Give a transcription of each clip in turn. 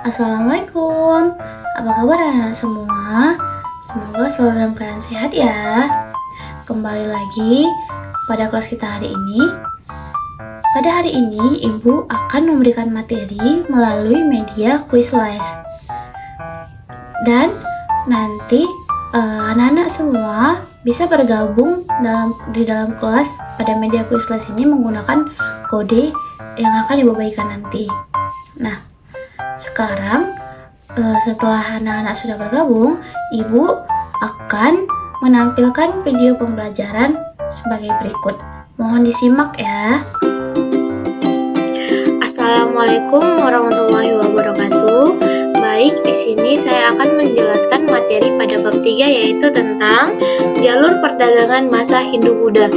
Assalamualaikum, apa kabar anak-anak semua? Semoga selalu dalam keadaan sehat ya. Kembali lagi pada kelas kita hari ini. Pada hari ini, Ibu akan memberikan materi melalui media Quizlist. Dan nanti anak-anak semua bisa bergabung di dalam kelas pada media Quizlist ini menggunakan kode yang akan Ibu bagikan nanti. Nah, sekarang setelah anak-anak sudah bergabung, Ibu akan menampilkan video pembelajaran sebagai berikut. Mohon disimak ya. Assalamualaikum warahmatullahi wabarakatuh. Baik, di sini saya akan menjelaskan materi pada bab 3, yaitu tentang jalur perdagangan masa Hindu-Buddha.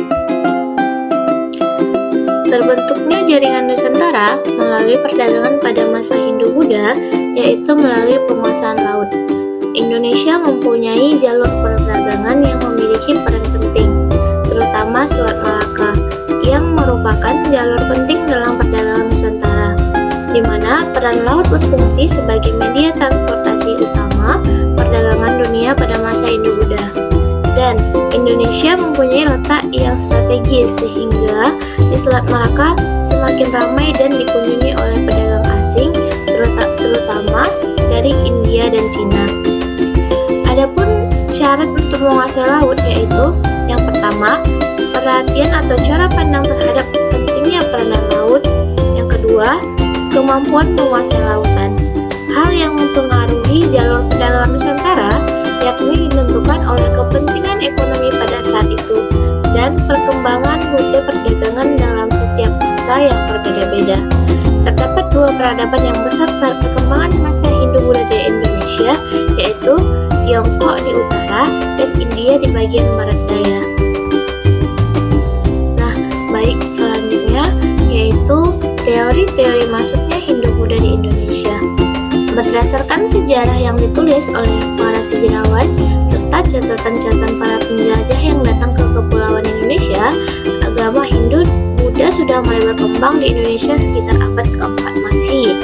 Terbentuknya jaringan Nusantara melalui perdagangan pada masa Hindu-Buddha, yaitu melalui penguasaan laut. Indonesia mempunyai jalur perdagangan yang memiliki peran penting, terutama Selat Malaka, yang merupakan jalur penting dalam perdagangan Nusantara, di mana peran laut berfungsi sebagai media transportasi utama perdagangan dunia pada masa Hindu-Buddha. Dan Indonesia mempunyai letak yang strategis sehingga di Selat Malaka semakin ramai dan dikunjungi oleh pedagang asing, terutama dari India dan Cina. Adapun syarat untuk menguasai laut yaitu yang pertama, perhatian atau cara pandang terhadap pentingnya peranan laut. Yang kedua, kemampuan menguasai lautan. Hal yang mempengaruhi jalur perdagangan Nusantara yakni ditentukan oleh kepentingan ekonomi pada saat itu dan perkembangan rute perdagangan dalam setiap masa yang berbeda-beda. Terdapat dua peradaban yang besar saat perkembangan masa Hindu-Buddha di Indonesia, yaitu Tiongkok di utara dan India di bagian barat daya. Nah, baik, selanjutnya yaitu teori-teori masuknya Hindu-Buddha di Indonesia. Berdasarkan sejarah yang ditulis oleh para sejarawan serta catatan-catatan para penjelajah yang datang ke Kepulauan Indonesia, agama Hindu-Buddha sudah mulai berkembang di Indonesia sekitar abad keempat Masehi.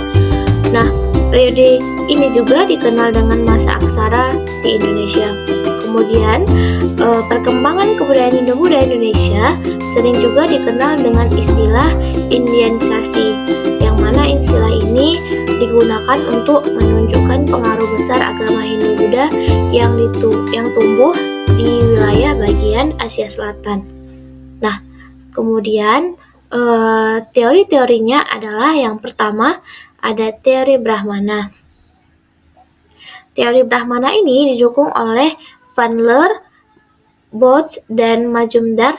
Nah, periode ini juga dikenal dengan masa aksara di Indonesia. Kemudian, perkembangan kebudayaan Hindu-Buddha Indonesia sering juga dikenal dengan istilah Indianisasi, yang mana istilah ini digunakan untuk menunjukkan pengaruh besar agama Hindu-Buddha yang tumbuh di wilayah bagian Asia Selatan. Nah, kemudian teori-teorinya adalah yang pertama ada teori Brahmana. Teori Brahmana ini didukung oleh Van Leer, Bosch, dan Majumdar,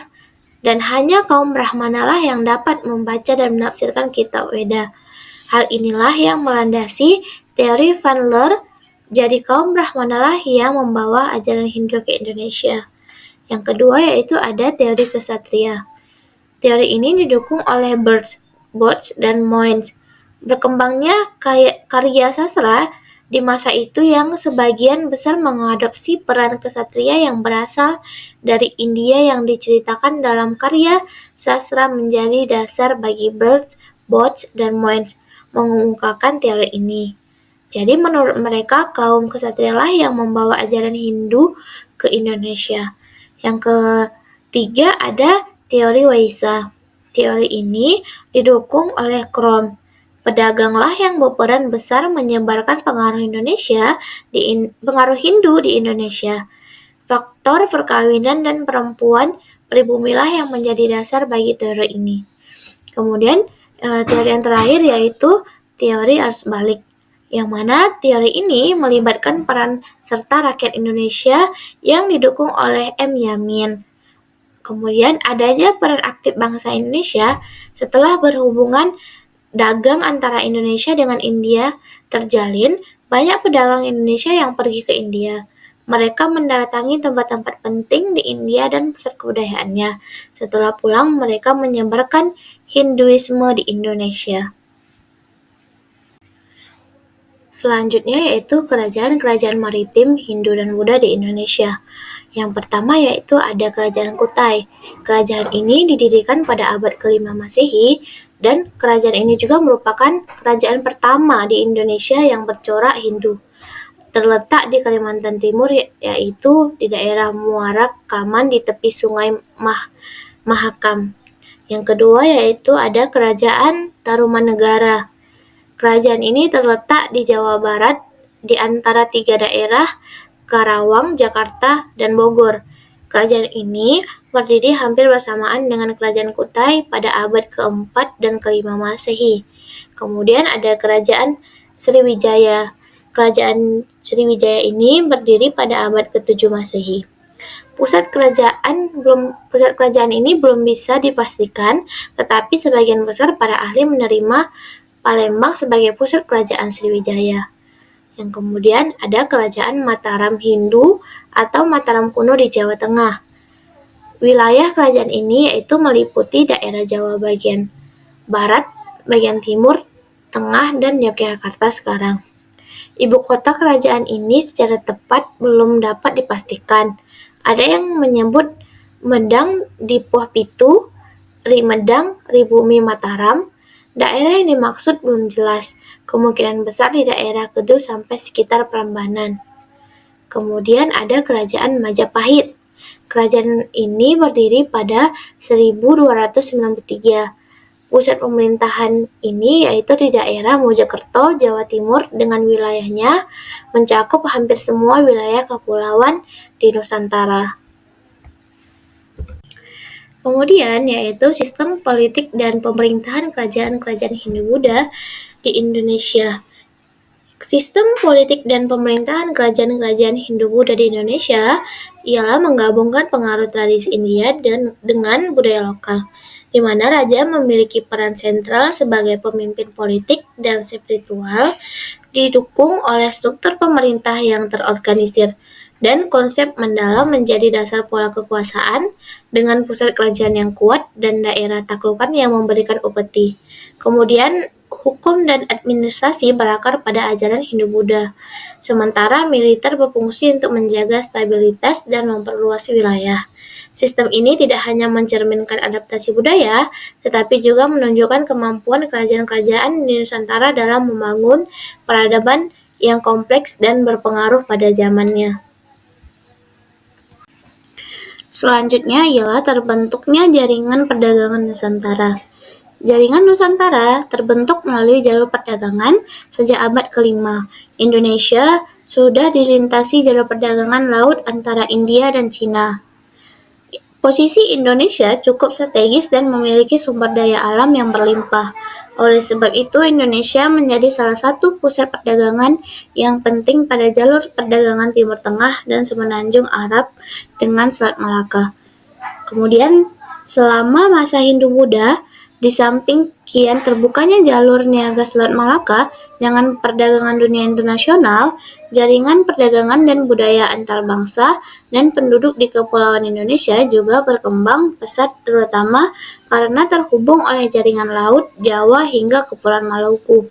dan hanya kaum Brahmana lah yang dapat membaca dan menafsirkan kitab Weda. Hal inilah yang melandasi teori Van Leer, jadi kaum Brahmana lah yang membawa ajaran Hindu ke Indonesia. Yang kedua yaitu ada teori kesatria. Teori ini didukung oleh Bosch dan Moynes. Berkembangnya karya sastra di masa itu yang sebagian besar mengadopsi peran kesatria yang berasal dari India yang diceritakan dalam karya sastra menjadi dasar bagi Bosch dan Moynes mengungkapkan teori ini. Jadi menurut mereka kaum kesatria lah yang membawa ajaran Hindu ke Indonesia. Yang ketiga ada teori Waisa. Teori ini didukung oleh Krom. Pedaganglah yang berperan besar menyebarkan pengaruh pengaruh Hindu di Indonesia. Faktor perkawinan dan perempuan pribumilah yang menjadi dasar bagi teori ini. Kemudian teori yang terakhir yaitu teori arus balik, yang mana teori ini melibatkan peran serta rakyat Indonesia yang didukung oleh M. Yamin. Kemudian adanya peran aktif bangsa Indonesia setelah berhubungan dagang antara Indonesia dengan India terjalin, banyak pedagang Indonesia yang pergi ke India. Mereka mendatangi tempat-tempat penting di India dan pusat kebudayaannya. Setelah pulang, mereka menyebarkan Hinduisme di Indonesia. Selanjutnya yaitu kerajaan-kerajaan maritim Hindu dan Buddha di Indonesia. Yang pertama yaitu ada Kerajaan Kutai. Kerajaan ini didirikan pada abad ke-5 Masehi Dan kerajaan ini juga merupakan kerajaan pertama di Indonesia yang bercorak Hindu. Terletak di Kalimantan Timur, yaitu di daerah Muara Kaman di tepi Sungai Mahakam. Yang kedua yaitu ada Kerajaan Tarumanegara. Kerajaan ini terletak di Jawa Barat di antara 3 daerah Karawang, Jakarta, dan Bogor. Kerajaan ini berdiri hampir bersamaan dengan Kerajaan Kutai pada abad ke-4 dan ke-5 Masehi. Kemudian ada Kerajaan Sriwijaya. Kerajaan Sriwijaya ini berdiri pada abad ke-7 Masehi. Pusat kerajaan ini belum bisa dipastikan, tetapi sebagian besar para ahli menerima Palembang sebagai pusat kerajaan Sriwijaya. Yang kemudian ada Kerajaan Mataram Hindu atau Mataram kuno di Jawa Tengah. Wilayah kerajaan ini yaitu meliputi daerah Jawa bagian barat, bagian timur, tengah, dan Yogyakarta sekarang. Ibu kota kerajaan ini secara tepat belum dapat dipastikan. Ada yang menyebut Medang di Puah Pitu, Ri Medang, Ri Bumi Mataram. Daerah yang dimaksud belum jelas, kemungkinan besar di daerah Kedu sampai sekitar Prambanan. Kemudian ada Kerajaan Majapahit. Kerajaan ini berdiri pada 1293. Pusat pemerintahan ini yaitu di daerah Mojokerto, Jawa Timur, dengan wilayahnya mencakup hampir semua wilayah kepulauan di Nusantara. Kemudian yaitu sistem politik dan pemerintahan kerajaan-kerajaan Hindu-Buddha di Indonesia. Sistem politik dan pemerintahan kerajaan-kerajaan Hindu-Buddha di Indonesia ialah menggabungkan pengaruh tradisi India dengan budaya lokal, di mana raja memiliki peran sentral sebagai pemimpin politik dan spiritual, didukung oleh struktur pemerintah yang terorganisir, dan konsep mendalam menjadi dasar pola kekuasaan dengan pusat kerajaan yang kuat dan daerah taklukan yang memberikan upeti. Kemudian, hukum dan administrasi berakar pada ajaran Hindu-Buddha, sementara militer berfungsi untuk menjaga stabilitas dan memperluas wilayah. Sistem ini tidak hanya mencerminkan adaptasi budaya, tetapi juga menunjukkan kemampuan kerajaan-kerajaan di Nusantara dalam membangun peradaban yang kompleks dan berpengaruh pada zamannya. Selanjutnya ialah terbentuknya jaringan perdagangan Nusantara. Jaringan Nusantara terbentuk melalui jalur perdagangan sejak abad ke-5. Indonesia sudah dilintasi jalur perdagangan laut antara India dan Cina. Posisi Indonesia cukup strategis dan memiliki sumber daya alam yang berlimpah. Oleh sebab itu, Indonesia menjadi salah satu pusat perdagangan yang penting pada jalur perdagangan Timur Tengah dan Semenanjung Arab dengan Selat Malaka. Kemudian, selama masa Hindu-Buddha, di samping kian terbukanya jalur niaga Selat Malaka dengan perdagangan dunia internasional, jaringan perdagangan dan budaya antar bangsa dan penduduk di Kepulauan Indonesia juga berkembang pesat, terutama karena terhubung oleh jaringan laut Jawa hingga Kepulauan Maluku.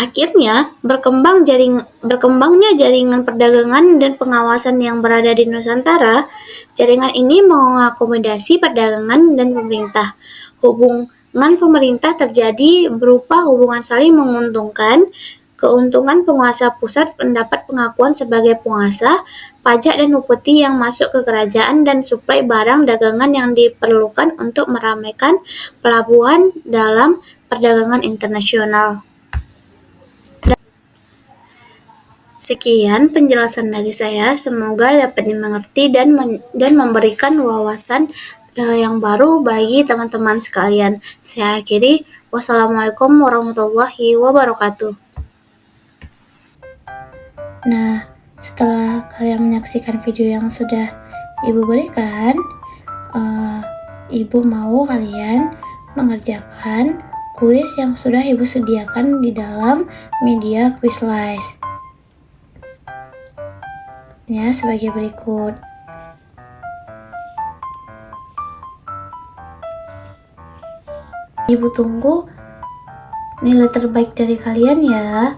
Akhirnya, berkembangnya jaringan perdagangan dan pengawasan yang berada di Nusantara. Jaringan ini mengakomodasi perdagangan dan pemerintah. Hubungan pemerintah terjadi berupa hubungan saling menguntungkan, keuntungan penguasa pusat mendapat pengakuan sebagai penguasa, pajak dan upeti yang masuk ke kerajaan, dan suplai barang dagangan yang diperlukan untuk meramaikan pelabuhan dalam perdagangan internasional. Sekian penjelasan dari saya, semoga dapat dimengerti dan memberikan wawasan yang baru bagi teman-teman sekalian. Saya akhiri, wassalamualaikum warahmatullahi wabarakatuh. Nah, setelah kalian menyaksikan video yang sudah Ibu berikan, Ibu mau kalian mengerjakan kuis yang sudah Ibu sediakan di dalam media Quizlist. Sebagai berikut. Ibu tunggu nilai terbaik dari kalian ya.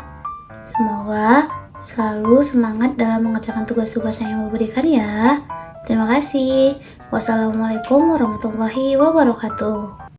Semoga selalu semangat dalam mengerjakan tugas-tugas yang Ibu berikan ya. Terima kasih. Wassalamualaikum warahmatullahi wabarakatuh.